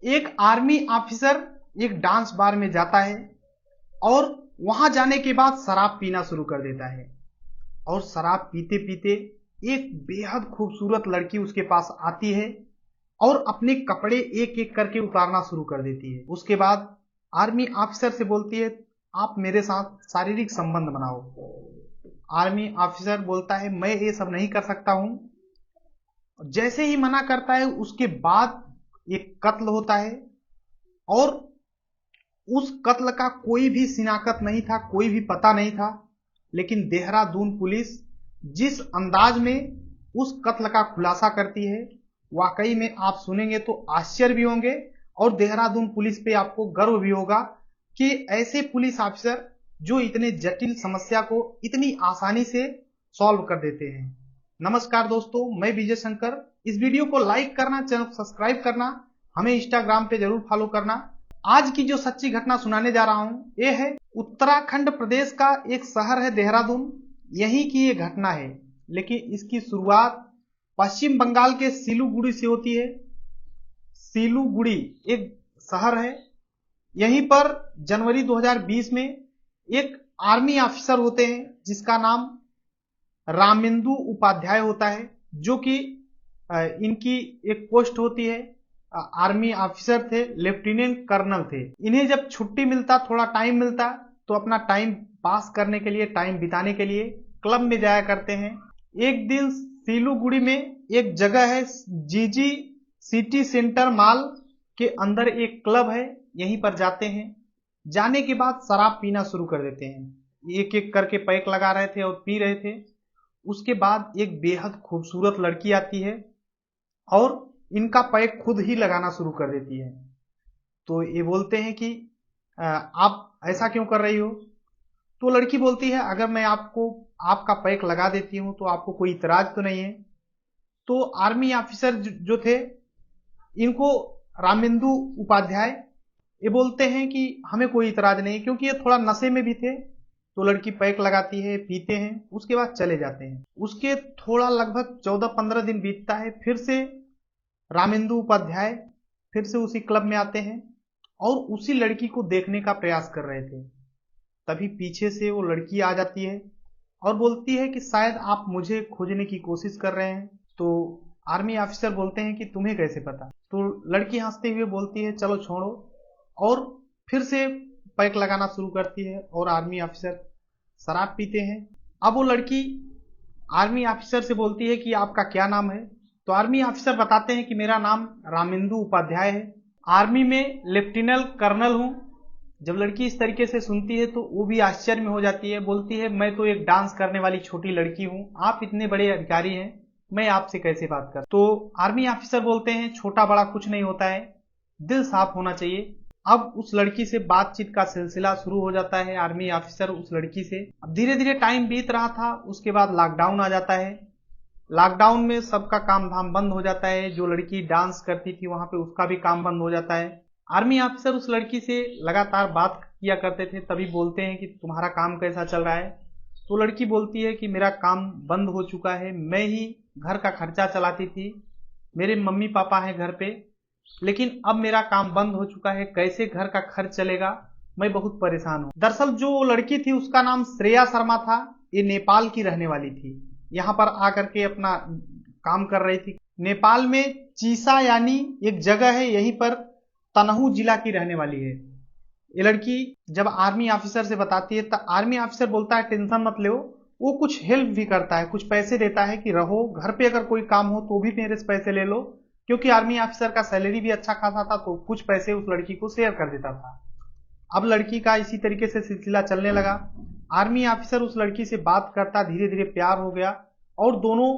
एक army officer एक dance bar में जाता है और वहां जाने के बाद शराब पीना शुरू कर देता है और शराब पीते पीते एक बेहद खूबसूरत लड़की उसके पास आती है और अपने कपड़े एक एक करके उतारना शुरू कर देती है। उसके बाद आर्मी ऑफिसर से बोलती है, आप मेरे साथ शारीरिक संबंध बनाओ। आर्मी ऑफिसर बोलता है, मैं ये सब नहीं कर सकता हूं। जैसे ही मना करता है उसके बाद एक कत्ल होता है और उस कत्ल का कोई भी शिनाख्त नहीं था, कोई भी पता नहीं था। लेकिन देहरादून पुलिस जिस अंदाज में उस कत्ल का खुलासा करती है, वाकई में आप सुनेंगे तो आश्चर्य भी होंगे और देहरादून पुलिस पे आपको गर्व भी होगा कि ऐसे पुलिस ऑफिसर जो इतने जटिल समस्या को इतनी आसानी से सॉल्व कर देते हैं। नमस्कार दोस्तों, मैं विजय शंकर। इस वीडियो को लाइक करना, चैनल को सब्सक्राइब करना, हमें इंस्टाग्राम पे जरूर फॉलो करना। आज की जो सच्ची घटना सुनाने जा रहा हूं ये है उत्तराखंड प्रदेश का एक शहर है देहरादून, यहीं की ये घटना है। लेकिन इसकी शुरुआत पश्चिम बंगाल के सिलीगुड़ी से होती है। सिलीगुड़ी एक शहर है, यहीं पर जनवरी 2020 में एक आर्मी ऑफिसर होते हैं जिसका नाम रामेंदु उपाध्याय होता है, जो कि इनकी एक पोस्ट होती है। आर्मी ऑफिसर थे, लेफ्टिनेंट कर्नल थे। इन्हें जब छुट्टी मिलता, थोड़ा टाइम मिलता, तो अपना टाइम पास करने के लिए, टाइम बिताने के लिए क्लब में जाया करते हैं। एक दिन सिलीगुड़ी में एक जगह है, जीजी सिटी सेंटर मॉल के अंदर एक क्लब है, यहीं पर जाते हैं। जाने के बाद शराब पीना शुरू कर देते हैं। एक एक करके पैक लगा रहे थे और पी रहे थे। उसके बाद एक बेहद खूबसूरत लड़की आती है और इनका पैक खुद ही लगाना शुरू कर देती है। तो ये बोलते हैं कि आप ऐसा क्यों कर रही हो? तो लड़की बोलती है, अगर मैं आपका पैक लगा देती हूं तो आपको कोई इतराज तो नहीं है? तो आर्मी ऑफिसर जो थे, इनको रामेंदु उपाध्याय ये बोलते हैं कि हमें कोई इतराज नहीं, क्योंकि ये थोड़ा नशे में भी थे। तो लड़की पैक लगाती है, पीते हैं, उसके बाद चले जाते हैं। उसके थोड़ा लगभग 14-15 दिन बीतता है, फिर से रामेंदु उपाध्याय फिर से उसी क्लब में आते हैं और उसी लड़की को देखने का प्रयास कर रहे थे। तभी पीछे से वो लड़की आ जाती है और बोलती है कि शायद आप मुझे खोजने की कोशिश कर रहे हैं। तो आर्मी ऑफिसर बोलते हैं कि तुम्हें कैसे पता? तो लड़की हंसते हुए बोलती है, चलो छोड़ो, और फिर से पैक लगाना शुरू करती है और आर्मी ऑफिसर शराब पीते हैं। अब वो लड़की आर्मी ऑफिसर से बोलती है कि आपका क्या नाम है? तो आर्मी ऑफिसर बताते हैं कि मेरा नाम रामेंदु उपाध्याय है, आर्मी में लेफ्टिनेंट कर्नल हूं। जब लड़की इस तरीके से सुनती है तो वो भी आश्चर्य में हो जाती है, बोलती है, मैं तो एक डांस करने वाली छोटी लड़की हूं, आप इतने बड़े अधिकारी हैं, मैं आपसे कैसे बात कर? तो आर्मी ऑफिसर बोलते हैं, छोटा बड़ा कुछ नहीं होता है, दिल साफ होना चाहिए। अब उस लड़की से बातचीत का सिलसिला शुरू हो जाता है। आर्मी ऑफिसर उस लड़की से, अब धीरे धीरे टाइम बीत रहा था। उसके बाद लॉकडाउन आ जाता है। लॉकडाउन में सबका काम धाम बंद हो जाता है। जो लड़की डांस करती थी वहां पे उसका भी काम बंद हो जाता है। आर्मी ऑफिसर उस लड़की से लगातार बात किया करते थे। तभी बोलते हैं कि तुम्हारा काम कैसा चल रहा है? तो लड़की बोलती है कि मेरा काम बंद हो चुका है, मैं ही घर का खर्चा चलाती थी, मेरे मम्मी पापा हैं घर पे, लेकिन अब मेरा काम बंद हो चुका है, कैसे घर का खर्च चलेगा, मैं बहुत परेशान हूं। दरअसल जो लड़की थी उसका नाम श्रेया शर्मा था। ये नेपाल की रहने वाली थी, यहाँ पर आकर के अपना काम कर रही थी। नेपाल में चीसा यानी एक जगह है, यहीं पर तनहू जिला की रहने वाली है। ये लड़की जब आर्मी ऑफिसर से बताती है तो आर्मी ऑफिसर बोलता है, टेंशन मत लो, वो कुछ हेल्प भी करता है, कुछ पैसे देता है कि रहो घर पे, अगर कोई काम हो तो भी मेरे से पैसे ले लो, क्योंकि आर्मी ऑफिसर का सैलरी भी अच्छा खासा था, तो कुछ पैसे उस लड़की को शेयर कर देता था। अब लड़की का इसी तरीके से सिलसिला चलने लगा। आर्मी ऑफिसर उस लड़की से बात करता, धीरे धीरे प्यार हो गया और दोनों,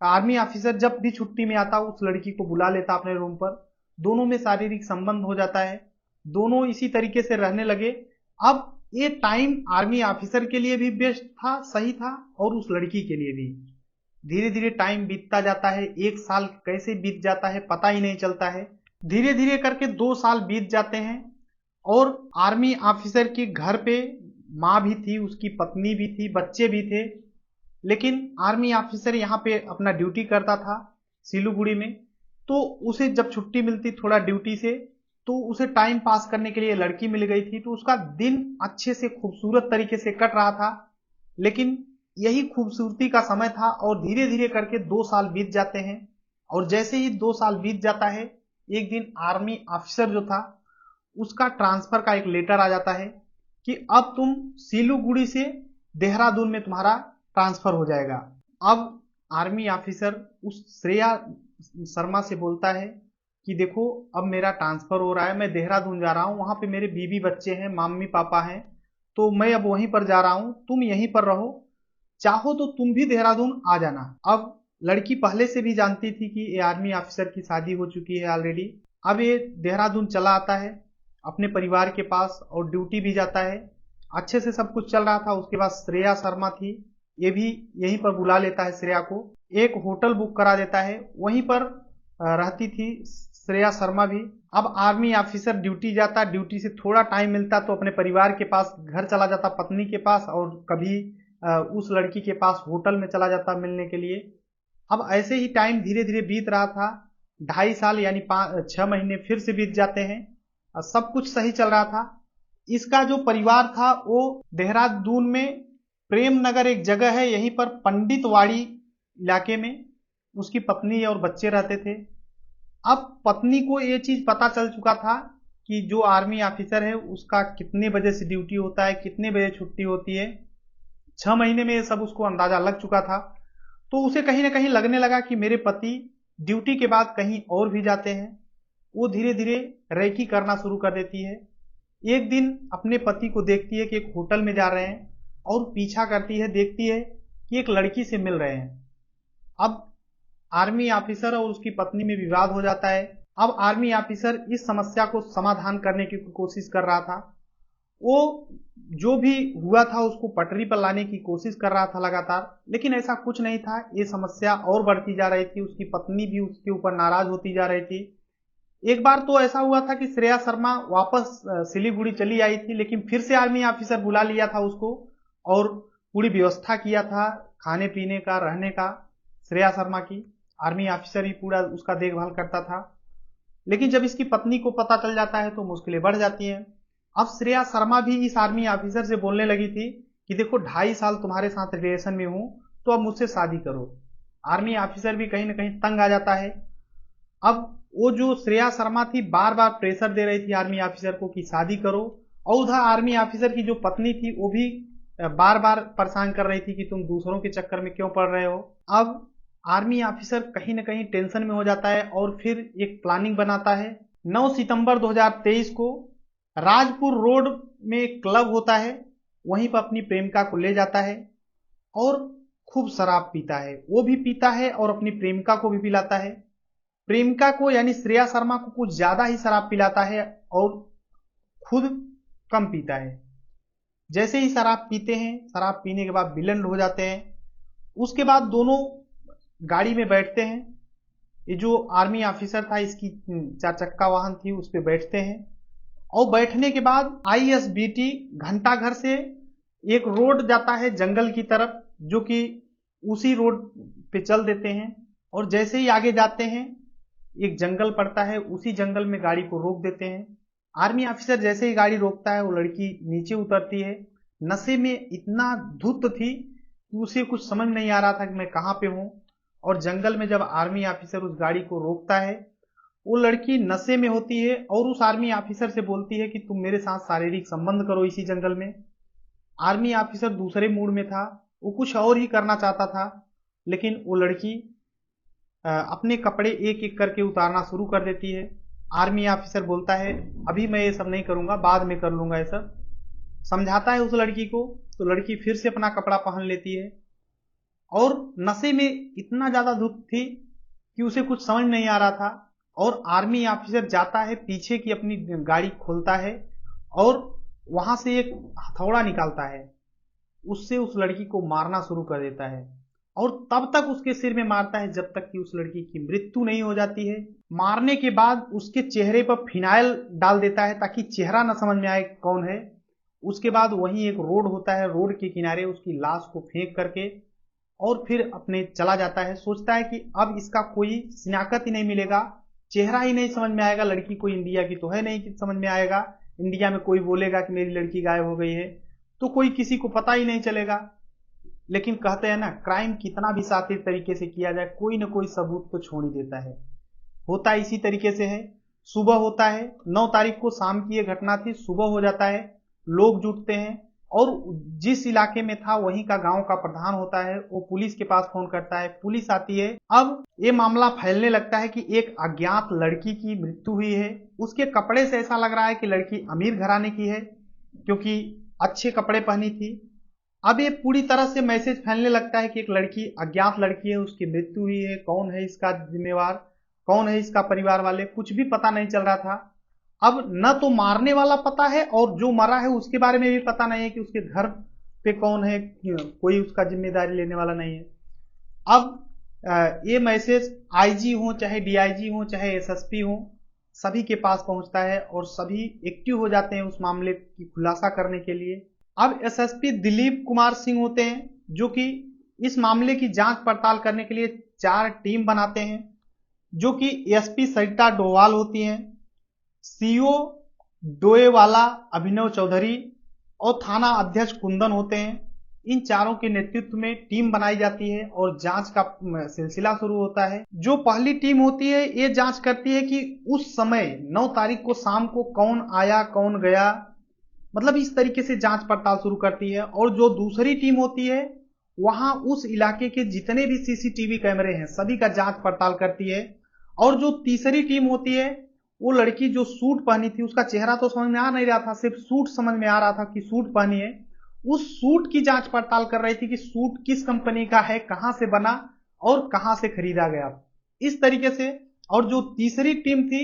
आर्मी ऑफिसर जब भी छुट्टी में आता उस लड़की को बुला लेता अपने रूम पर, दोनों में शारीरिक संबंध हो जाता है, दोनों इसी तरीके से रहने लगे। अब ये टाइम आर्मी ऑफिसर के लिए भी बेस्ट था, सही था, और उस लड़की के लिए भी। धीरे धीरे टाइम बीतता जाता है, 1 साल कैसे बीत जाता है पता ही नहीं चलता है। धीरे धीरे करके 2 साल बीत जाते हैं और आर्मी ऑफिसर के घर पे माँ भी थी, उसकी पत्नी भी थी, बच्चे भी थे। लेकिन आर्मी ऑफिसर यहाँ पे अपना ड्यूटी करता था सिलीगुड़ी में, तो उसे जब छुट्टी मिलती थोड़ा ड्यूटी से, तो उसे टाइम पास करने के लिए लड़की मिल गई थी, तो उसका दिन अच्छे से खूबसूरत तरीके से कट रहा था। लेकिन यही खूबसूरती का समय था और धीरे धीरे करके 2 साल बीत जाते हैं। और जैसे ही 2 साल बीत जाता है, एक दिन आर्मी ऑफिसर जो था उसका ट्रांसफर का एक लेटर आ जाता है कि अब तुम सिलीगुड़ी से देहरादून में तुम्हारा ट्रांसफर हो जाएगा। अब आर्मी ऑफिसर उस श्रेया शर्मा से बोलता है कि देखो अब मेरा ट्रांसफर हो रहा है, मैं देहरादून जा रहा हूँ, वहां पे मेरे बीवी बच्चे हैं, मम्मी पापा हैं, तो मैं अब वहीं पर जा रहा हूँ, तुम यहीं पर रहो, चाहो तो तुम भी देहरादून आ जाना। अब लड़की पहले से भी जानती थी कि ये आर्मी ऑफिसर की शादी हो चुकी है ऑलरेडी। अब ये देहरादून चला आता है अपने परिवार के पास और ड्यूटी भी जाता है। अच्छे से सब कुछ चल रहा था। उसके बाद श्रेया शर्मा थी, ये भी यहीं पर बुला लेता है श्रेया को, एक होटल बुक करा देता है, वहीं पर रहती थी श्रेया शर्मा भी। अब आर्मी ऑफिसर ड्यूटी जाता, ड्यूटी से थोड़ा टाइम मिलता तो अपने परिवार के पास घर चला जाता, पत्नी के पास, और कभी उस लड़की के पास होटल में चला जाता मिलने के लिए। अब ऐसे ही टाइम धीरे धीरे बीत रहा था। 2.5 साल यानी 6 महीने फिर से बीत जाते हैं और सब कुछ सही चल रहा था। इसका जो परिवार था वो देहरादून में प्रेम नगर एक जगह है, यहीं पर पंडितवाड़ी इलाके में उसकी पत्नी और बच्चे रहते थे। अब पत्नी को ये चीज पता चल चुका था कि जो आर्मी ऑफिसर है उसका कितने बजे से ड्यूटी होता है, कितने बजे छुट्टी होती है। 6 महीने में ये सब उसको अंदाजा लग चुका था। तो उसे कहीं ना कहीं लगने लगा कि मेरे पति ड्यूटी के बाद कहीं और भी जाते हैं। वो धीरे धीरे रेकी करना शुरू कर देती है। एक दिन अपने पति को देखती है कि एक होटल में जा रहे हैं और पीछा करती है, देखती है कि एक लड़की से मिल रहे हैं। अब आर्मी ऑफिसर और उसकी पत्नी में विवाद हो जाता है। अब आर्मी ऑफिसर इस समस्या को समाधान करने की कोशिश कर रहा था। वो जो भी हुआ था उसको पटरी पर लाने की कोशिश कर रहा था लगातार, लेकिन ऐसा कुछ नहीं था। ये समस्या और बढ़ती जा रही थी, उसकी पत्नी भी उसके ऊपर नाराज होती जा रही थी। एक बार तो ऐसा हुआ था कि श्रेया शर्मा वापस सिलीगुड़ी चली आई थी, लेकिन फिर से आर्मी ऑफिसर बुला लिया था उसको और पूरी व्यवस्था किया था खाने पीने का, रहने का। श्रेया शर्मा की आर्मी ऑफिसर ही पूरा उसका देखभाल करता था। लेकिन जब इसकी पत्नी को पता चल जाता है तो मुश्किलें बढ़ जाती हैं। अब श्रेया शर्मा भी इस आर्मी ऑफिसर से बोलने लगी थी कि देखो 2.5 साल तुम्हारे साथ रिलेशन में हूं, तो अब मुझसे शादी करो। आर्मी ऑफिसर भी कहीं ना कहीं तंग आ जाता है। अब वो जो श्रेया शर्मा थी बार बार प्रेशर दे रही थी आर्मी ऑफिसर को कि शादी करो, और उधर आर्मी ऑफिसर की जो पत्नी थी वो भी बार बार परेशान कर रही थी कि तुम दूसरों के चक्कर में क्यों पड़ रहे हो। अब आर्मी ऑफिसर कहीं ना कहीं टेंशन में हो जाता है और फिर एक प्लानिंग बनाता है। 9 सितंबर 2023 को राजपुर रोड में एक क्लब होता है, वहीं पर अपनी प्रेमिका को ले जाता है और खूब शराब पीता है। वो भी पीता है और अपनी प्रेमिका को भी पिलाता है। प्रेमिका को यानी श्रेया शर्मा को कुछ ज्यादा ही शराब पिलाता है और खुद कम पीता है। जैसे ही शराब पीते हैं, शराब पीने के बाद विलंड हो जाते हैं। उसके बाद दोनों गाड़ी में बैठते हैं। ये जो आर्मी ऑफिसर था इसकी 4 चक्का वाहन थी, उस पर बैठते हैं और बैठने के बाद आईएसबीटी घंटाघर से एक रोड जाता है जंगल की तरफ, जो कि उसी रोड पे चल देते हैं। और जैसे ही आगे जाते हैं एक जंगल पड़ता है, उसी जंगल में गाड़ी को रोक देते हैं। आर्मी ऑफिसर जैसे ही गाड़ी रोकता है वो लड़की नीचे उतरती है। नशे में इतना धुत थी कि उसे कुछ समझ नहीं आ रहा था कि मैं कहाँ पे हूँ। और जंगल में जब आर्मी ऑफिसर उस गाड़ी को रोकता है, वो लड़की नशे में होती है और उस आर्मी ऑफिसर से बोलती है कि तुम मेरे साथ शारीरिक संबंध करो इसी जंगल में। आर्मी ऑफिसर दूसरे मूड में था, वो कुछ और ही करना चाहता था, लेकिन वो लड़की अपने कपड़े एक एक करके उतारना शुरू कर देती है। आर्मी ऑफिसर बोलता है अभी मैं ये सब नहीं करूंगा, बाद में कर लूंगा ये सब। समझाता है उस लड़की को, तो लड़की फिर से अपना कपड़ा पहन लेती है और नशे में इतना ज्यादा धुत थी कि उसे कुछ समझ नहीं आ रहा था। और आर्मी ऑफिसर जाता है पीछे की अपनी गाड़ी खोलता है और वहां से एक हथौड़ा निकालता है, उससे उस लड़की को मारना शुरू कर देता है। और तब तक उसके सिर में मारता है जब तक कि उस लड़की की मृत्यु नहीं हो जाती है। मारने के बाद उसके चेहरे पर फिनाइल डाल देता है ताकि चेहरा न समझ में आए कौन है। उसके बाद वहीं एक रोड होता है, रोड के किनारे उसकी लाश को फेंक करके और फिर अपने चला जाता है। सोचता है कि अब इसका कोई शिनाख्त ही नहीं मिलेगा, चेहरा ही नहीं समझ में आएगा, लड़की कोई इंडिया की तो है नहीं कि समझ में आएगा। इंडिया में कोई बोलेगा कि मेरी लड़की गायब हो गई है तो कोई किसी को पता ही नहीं चलेगा। लेकिन कहते हैं ना, क्राइम कितना भी शातिर तरीके से किया जाए, कोई ना कोई सबूत तो छोड़ ही देता है। होता इसी तरीके से है। सुबह होता है, 9 तारीख को शाम की ये घटना थी। सुबह हो जाता है, लोग जुटते हैं और जिस इलाके में था वहीं का गांव का प्रधान होता है, वो पुलिस के पास फोन करता है। पुलिस आती है। अब ये मामला फैलने लगता है कि एक अज्ञात लड़की की मृत्यु हुई है। उसके कपड़े से ऐसा लग रहा है कि लड़की अमीर घराने की है, क्योंकि अच्छे कपड़े पहनी थी। अब ये पूरी तरह से मैसेज फैलने लगता है कि एक लड़की, अज्ञात लड़की है, उसकी मृत्यु हुई है। कौन है इसका जिम्मेवार, कौन है इसका परिवार वाले, कुछ भी पता नहीं चल रहा था। अब न तो मारने वाला पता है और जो मरा है उसके बारे में भी पता नहीं है कि उसके घर पे कौन है, कोई उसका जिम्मेदारी लेने वाला नहीं है। अब ये मैसेज आईजी हो चाहे डीआईजी हो चाहे एसएसपी हो, सभी के पास पहुंचता है और सभी एक्टिव हो जाते हैं उस मामले की खुलासा करने के लिए। अब एसएसपी दिलीप कुमार सिंह होते हैं जो कि इस मामले की जांच पड़ताल करने के लिए 4 टीम बनाते हैं, जो कि एसपी सरिता डोवाल होती हैं, सीओ डोएवाला अभिनव चौधरी और थाना अध्यक्ष कुंदन होते हैं। इन चारों के नेतृत्व में टीम बनाई जाती है और जांच का सिलसिला शुरू होता है। जो पहली टीम होती है ये जांच करती है कि उस समय 9 तारीख को शाम को कौन आया कौन गया, मतलब इस तरीके से जांच पड़ताल शुरू करती है। और जो दूसरी टीम होती है वहां उस इलाके के जितने भी सीसीटीवी कैमरे हैं सभी का जांच पड़ताल करती है। और जो तीसरी टीम होती है, वो लड़की जो सूट पहनी थी, उसका चेहरा तो समझ में आ नहीं रहा था, सिर्फ सूट समझ में आ रहा था कि सूट पहनी है, उस सूट की जांच पड़ताल कर रही थी कि सूट किस कंपनी का है, कहां से बना और कहां से खरीदा गया, इस तरीके से। और जो तीसरी टीम थी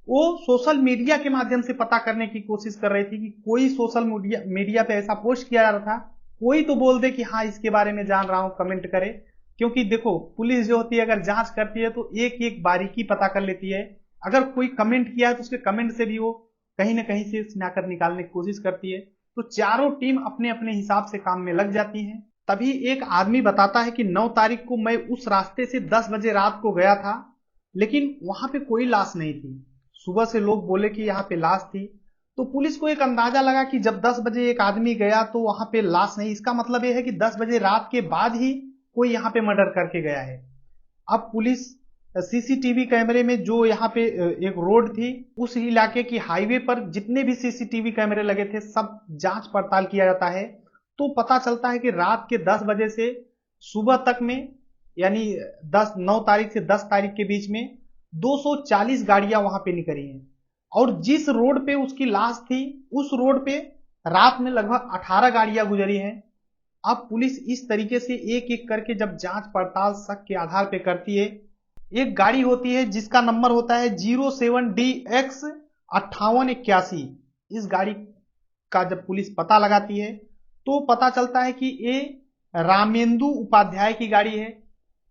वो सोशल मीडिया के माध्यम से पता करने की कोशिश कर रही थी कि कोई सोशल मीडिया पे ऐसा पोस्ट किया जा रहा था, कोई तो बोल दे कि हाँ इसके बारे में जान रहा हूं, कमेंट करे। क्योंकि देखो, पुलिस जो होती है अगर जांच करती है तो एक एक बारीकी पता कर लेती है। अगर कोई कमेंट किया है तो उसके कमेंट से भी वो कहीं ना कहीं से स्नैकर निकालने की कोशिश करती है। तो चारों टीम अपने अपने हिसाब से काम में लग जाती हैं। तभी एक आदमी बताता है कि 9 तारीख को मैं उस रास्ते से 10 बजे रात को गया था, लेकिन वहां पे कोई लाश नहीं थी। सुबह से लोग बोले कि यहाँ पे लाश थी। तो पुलिस को एक अंदाजा लगा कि जब 10 बजे एक आदमी गया तो वहां पे लाश नहीं, इसका मतलब यह है कि 10 बजे रात के बाद ही कोई यहाँ पे मर्डर करके गया है। अब पुलिस सीसीटीवी कैमरे में, जो यहाँ पे एक रोड थी, उस इलाके की हाईवे पर जितने भी सीसीटीवी कैमरे लगे थे सब जांच पड़ताल किया जाता है। तो पता चलता है कि रात के 10 बजे से सुबह तक में, यानी 9 तारीख से 10 तारीख के बीच में 240 गाड़ियां वहां पे निकली हैं। और जिस रोड पे उसकी लाश थी उस रोड पे रात में लगभग 18 गाड़ियां गुजरी हैं। अब पुलिस इस तरीके से एक एक करके जब जांच पड़ताल शक के आधार पे करती है, एक गाड़ी होती है जिसका नंबर होता है 07DX 5881। इस गाड़ी का जब पुलिस पता लगाती है तो पता चलता है कि ये रामेंदु उपाध्याय की गाड़ी है।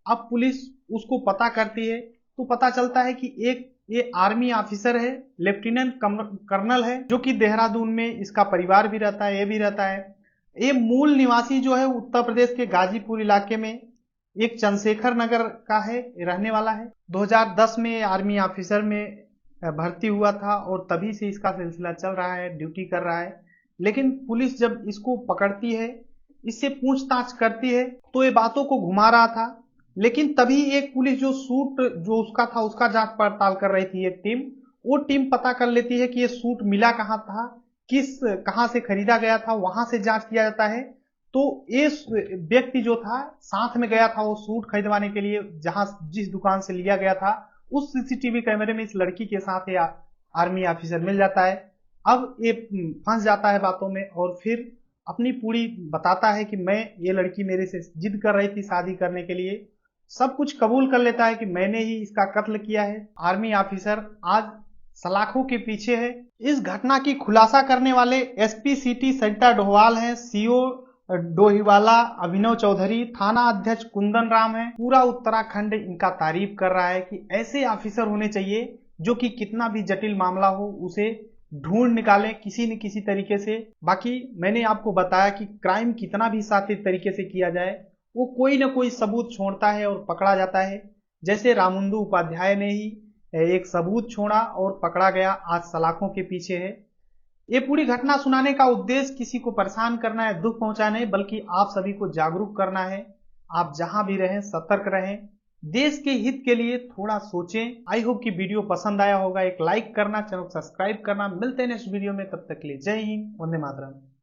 अब पुलिस उसको पता करती है तो पता चलता है कि एक ये आर्मी ऑफिसर है, लेफ्टिनेंट कर्नल है, जो कि देहरादून में इसका परिवार भी रहता है, ये भी रहता है। ये मूल निवासी जो है उत्तर प्रदेश के गाजीपुर इलाके में एक चंद्रशेखर नगर का है, रहने वाला है। 2010 में आर्मी ऑफिसर में भर्ती हुआ था और तभी से इसका सिलसिला चल रहा है, ड्यूटी कर रहा है। लेकिन पुलिस जब इसको पकड़ती है, इससे पूछताछ करती है तो ये बातों को घुमा रहा था। लेकिन तभी एक पुलिस जो सूट जो उसका था उसका जांच पड़ताल कर रही थी एक टीम, वो टीम पता कर लेती है कि ये सूट मिला कहाँ था, कहां से खरीदा गया था, वहां से जांच किया जाता है। तो ये व्यक्ति जो था साथ में गया था वो सूट खरीदवाने के लिए, जिस दुकान से लिया गया था, उस सीसीटीवी कैमरे में इस लड़की के साथ ये आर्मी ऑफिसर मिल जाता है। अब ये फंस जाता है बातों में और फिर अपनी पूरी बताता है कि ये लड़की मेरे से जिद कर रही थी शादी करने के लिए। सब कुछ कबूल कर लेता है कि मैंने ही इसका कत्ल किया है। आर्मी ऑफिसर आज सलाखों के पीछे है। इस घटना की खुलासा करने वाले एसपी सिटी सरिता डोवाल हैं, सीओ डोहीवाला अभिनव चौधरी, थाना अध्यक्ष कुंदन राम है। पूरा उत्तराखंड इनका तारीफ कर रहा है कि ऐसे ऑफिसर होने चाहिए जो कि कितना भी जटिल मामला हो उसे ढूंढ निकाले किसी न किसी तरीके से। बाकी मैंने आपको बताया कि क्राइम कितना भी शातिर तरीके से किया जाए वो कोई ना कोई सबूत छोड़ता है और पकड़ा जाता है। जैसे रामेंदु उपाध्याय ने ही एक सबूत छोड़ा और पकड़ा गया, आज सलाखों के पीछे है। ये पूरी घटना सुनाने का उद्देश्य किसी को परेशान करना है, दुख पहुंचाने, बल्कि आप सभी को जागरूक करना है। आप जहां भी रहें सतर्क रहें, देश के हित के लिए थोड़ा सोचें। आई होप कि वीडियो पसंद आया होगा। एक लाइक करना, चैनल सब्सक्राइब करना। मिलते हैं नेक्स्ट वीडियो में, तब तक के लिए जय हिंद, वंदे मातरम।